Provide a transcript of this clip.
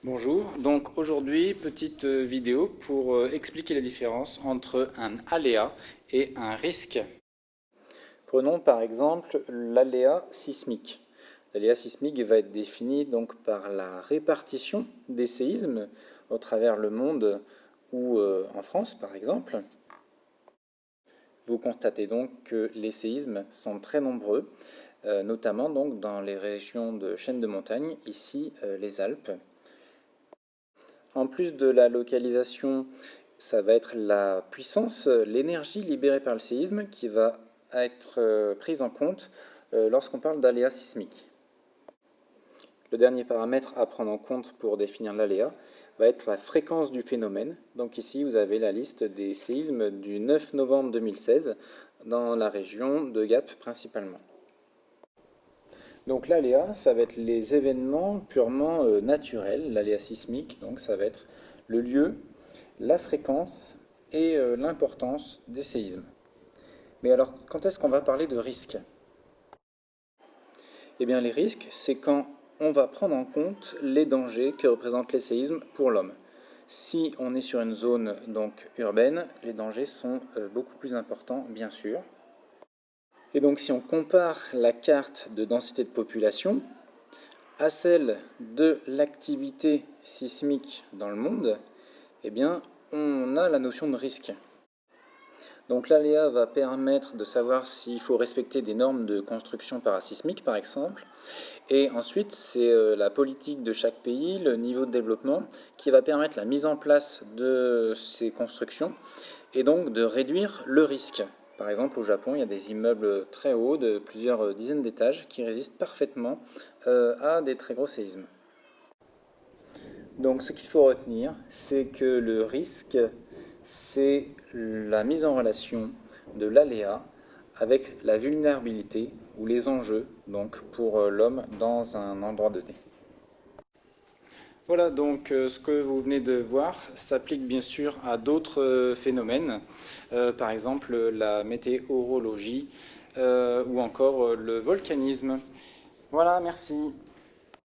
Bonjour, donc aujourd'hui petite vidéo pour expliquer la différence entre un aléa et un risque. Prenons par exemple l'aléa sismique. L'aléa sismique va être défini donc par la répartition des séismes au travers le monde ou en France par exemple. Vous constatez donc que les séismes sont très nombreux, notamment donc dans les régions de chaînes de montagnes, ici les Alpes. En plus de la localisation, ça va être la puissance, l'énergie libérée par le séisme qui va être prise en compte lorsqu'on parle d'aléas sismiques. Le dernier paramètre à prendre en compte pour définir l'aléa va être la fréquence du phénomène. Donc ici, vous avez la liste des séismes du 9 novembre 2016 dans la région de Gap principalement. Donc l'aléa, ça va être les événements purement naturels, l'aléa sismique, donc ça va être le lieu, la fréquence et l'importance des séismes. Mais alors, quand est-ce qu'on va parler de risques? Eh bien, les risques, c'est quand on va prendre en compte les dangers que représentent les séismes pour l'homme. Si on est sur une zone donc urbaine, les dangers sont beaucoup plus importants, bien sûr. Et donc, si on compare la carte de densité de population à celle de l'activité sismique dans le monde, eh bien, on a la notion de risque. Donc l'aléa va permettre de savoir s'il faut respecter des normes de construction parasismique, par exemple. Et ensuite, c'est la politique de chaque pays, le niveau de développement, qui va permettre la mise en place de ces constructions et donc de réduire le risque. Par exemple, au Japon, il y a des immeubles très hauts de plusieurs dizaines d'étages qui résistent parfaitement à des très gros séismes. Donc ce qu'il faut retenir, c'est que le risque, c'est la mise en relation de l'aléa avec la vulnérabilité ou les enjeux donc, pour l'homme dans un endroit donné. Voilà, donc ce que vous venez de voir s'applique bien sûr à d'autres phénomènes, par exemple la météorologie ou encore le volcanisme. Voilà, merci.